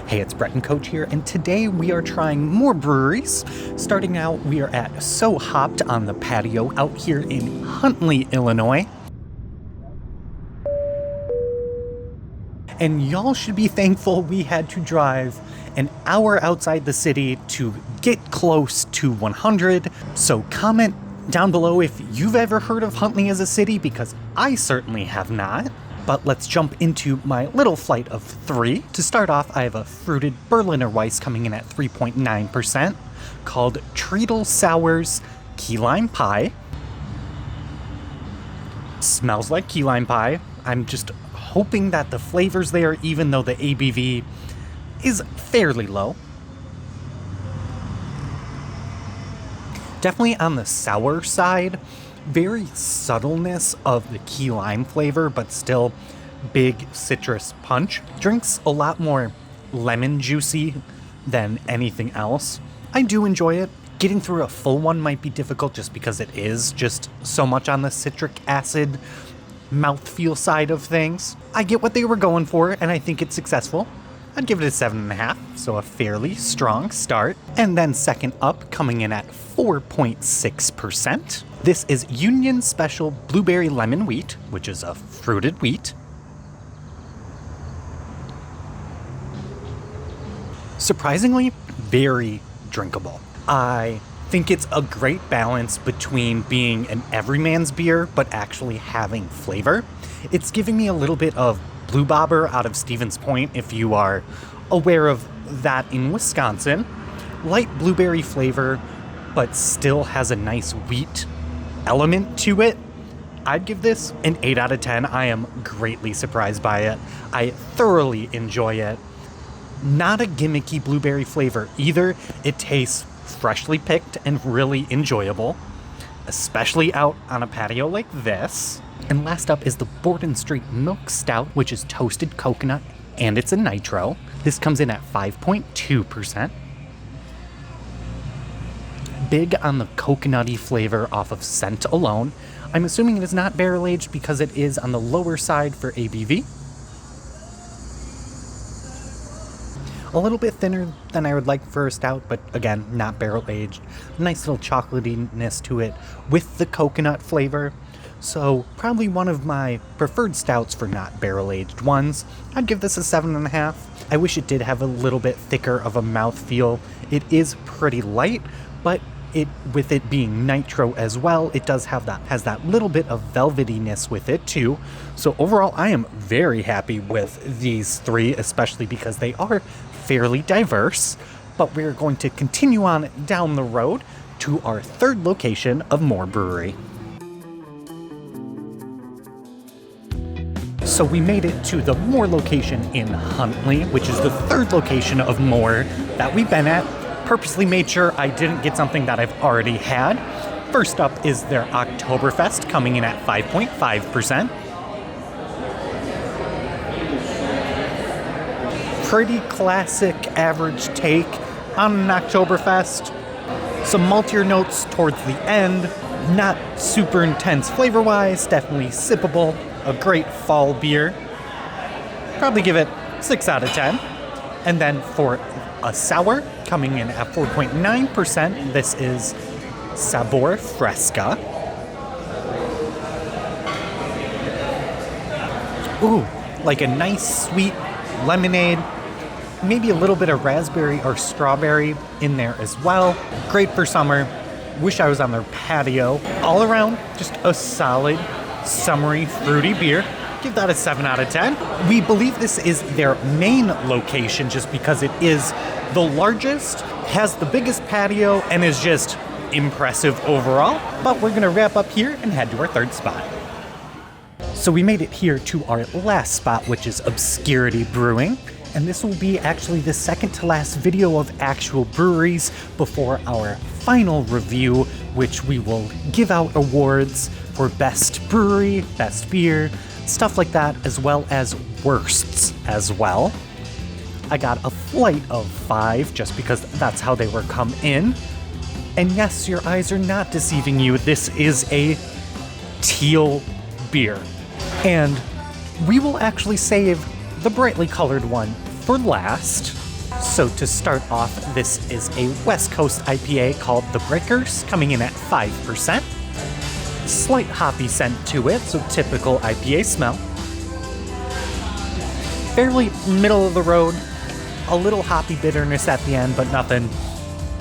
Hey, it's Brett and Coach here, and today we are trying more breweries. Starting out, we are at So Hop'd on the patio out here in Huntley, Illinois. And y'all should be thankful we had to drive an hour outside the city to get close to 100. So comment down below if you've ever heard of Huntley as a city, because I certainly have not. But let's jump into my little flight of 3. To start off, I have a fruited Berliner Weiss coming in at 3.9%, called Treadle Sour's Key Lime Pie. Smells like key lime pie. I'm just hoping that the flavor's there, even though the ABV is fairly low. Definitely on the sour side. Very subtleness of the key lime flavor, but still big citrus punch. Drinks a lot more lemon juicy than anything else. I do enjoy it. Getting through a full one might be difficult just because it is just so much on the citric acid mouthfeel side of things. I get what they were going for, and I think it's successful. I'd give it a 7.5, so a fairly strong start. And then second up, coming in at 4.6%. This is Union Special Blueberry Lemon Wheat, which is a fruited wheat. Surprisingly, very drinkable. I think it's a great balance between being an everyman's beer, but actually having flavor. It's giving me a little bit of Blue Bobber out of Stevens Point, if you are aware of that in Wisconsin. Light blueberry flavor, but still has a nice wheat element to it. I'd give this an 8 out of 10. I am greatly surprised by it. I thoroughly enjoy it. Not a gimmicky blueberry flavor either. It tastes freshly picked and really enjoyable, especially out on a patio like this. And last up is the Borden Street Milk Stout, which is toasted coconut, and it's a nitro. This comes in at 5.2%. Big on the coconutty flavor off of scent alone. I'm assuming it is not barrel aged because it is on the lower side for ABV. A little bit thinner than I would like for a stout, but again, not barrel aged. Nice little chocolatiness to it with the coconut flavor. So probably one of my preferred stouts for not barrel aged ones. I'd give this a 7.5. I wish it did have a little bit thicker of a mouthfeel. It is pretty light, but with it being nitro as well, it has that little bit of velvetyness with it too. So overall, I am very happy with these 3, especially because they are fairly diverse. But we're going to continue on down the road to our 3rd location of More Brewery. So we made it to the More location in Huntley, which is the 3rd location of More that we've been at. Purposely made sure I didn't get something that I've already had. First up is their Oktoberfest, coming in at 5.5%. Pretty classic average take on an Oktoberfest. Some maltier notes towards the end. Not super intense flavor-wise, definitely sippable. A great fall beer. Probably give it 6 out of 10. And then for a sour, coming in at 4.9%, this is Sabor Fresca. Ooh, like a nice sweet lemonade. Maybe a little bit of raspberry or strawberry in there as well. Great for summer. Wish I was on their patio. All around, just a solid, summery, fruity beer. Give that a 7 out of 10. We believe this is their main location just because it is the largest, has the biggest patio, and is just impressive overall. But we're gonna wrap up here and head to our 3rd spot. So we made it here to our last spot, which is Obscurity Brewing. And this will be actually the second to last video of actual breweries before our final review, which we will give out awards for best brewery, best beer, stuff like that, as well as worsts as well. I got a flight of 5 just because that's how they were come in. And yes, your eyes are not deceiving you. This is a teal beer. And we will actually save the brightly colored one for last. So to start off, this is a West Coast IPA called The Breakers, coming in at 5%. Slight hoppy scent to it, so typical IPA smell. Fairly middle of the road, a little hoppy bitterness at the end, but nothing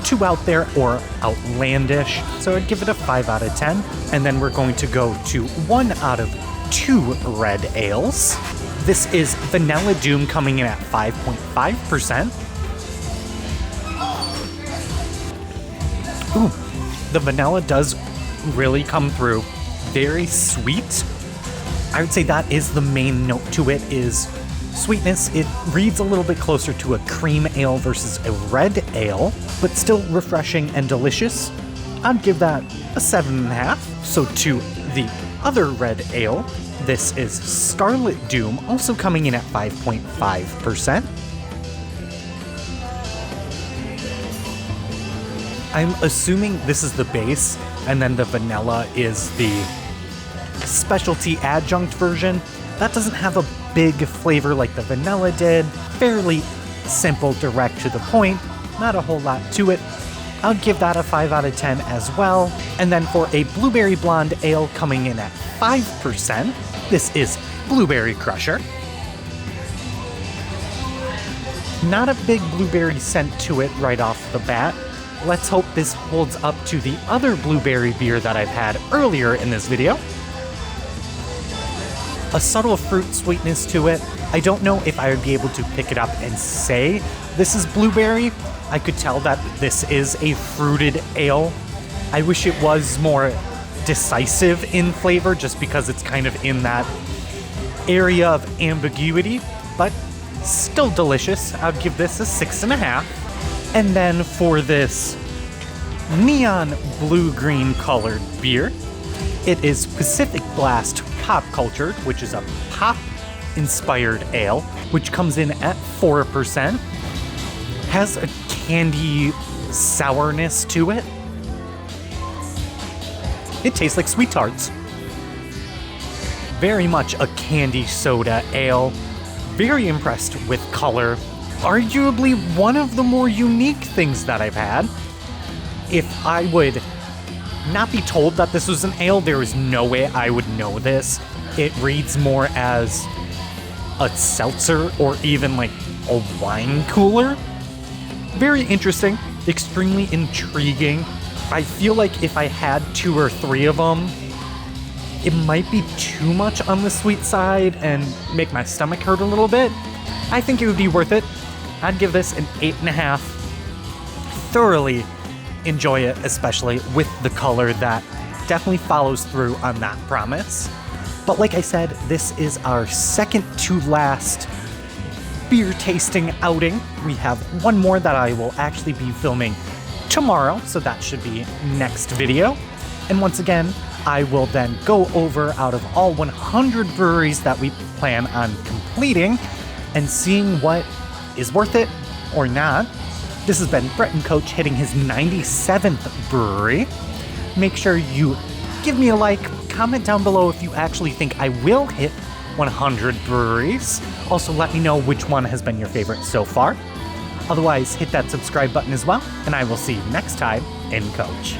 too out there or outlandish. So I'd give it a 5 out of 10. And then we're going to go to 1 out of 2 red ales. This is Vanilla Doom coming in at 5.5%. Ooh, the vanilla does really come through. Very sweet. I would say that is the main note to it, is sweetness. It reads a little bit closer to a cream ale versus a red ale, but still refreshing and delicious. I'd give that a 7.5. So to the other red ale, this is Scarlet Doom, also coming in at 5.5%. I'm assuming this is the base, and then the vanilla is the specialty adjunct version. That doesn't have a big flavor like the vanilla did. Fairly simple, direct to the point. Not a whole lot to it. I'll give that a 5 out of 10 as well. And then for a Blueberry Blonde Ale coming in at 5%, this is Blueberry Crusher. Not a big blueberry scent to it right off the bat. Let's hope this holds up to the other blueberry beer that I've had earlier in this video. A subtle fruit sweetness to it. I don't know if I would be able to pick it up and say this is blueberry. I could tell that this is a fruited ale. I wish it was more decisive in flavor, just because it's kind of in that area of ambiguity, but still delicious. I'd give this a 6.5. And then for this neon blue-green colored beer, it is Pacific Blast Pop Cultured, which is a pop-inspired ale, which comes in at 4%. Has a candy sourness to it. It tastes like Sweet Tarts. Very much a candy soda ale. Very impressed with color. Arguably one of the more unique things that I've had. If I would not be told that this was an ale, there is no way I would know this. It reads more as a seltzer or even like a wine cooler. Very interesting, extremely intriguing. I feel like if I had 2 or 3 of them, it might be too much on the sweet side and make my stomach hurt a little bit. I think it would be worth it. I'd give this an 8.5. Thoroughly enjoy it, especially with the color that definitely follows through on that promise. But like I said, this is our second to last beer tasting outing. We have one more that I will actually be filming tomorrow, so that should be next video. And once again, I will then go over out of all 100 breweries that we plan on completing and seeing what is worth it or not. This has been Brett and Coach hitting his 97th brewery. Make sure you give me a like, comment down below if you actually think I will hit 100 breweries. Also let me know which one has been your favorite so far. Otherwise, hit that subscribe button as well, and I will see you next time in Coach.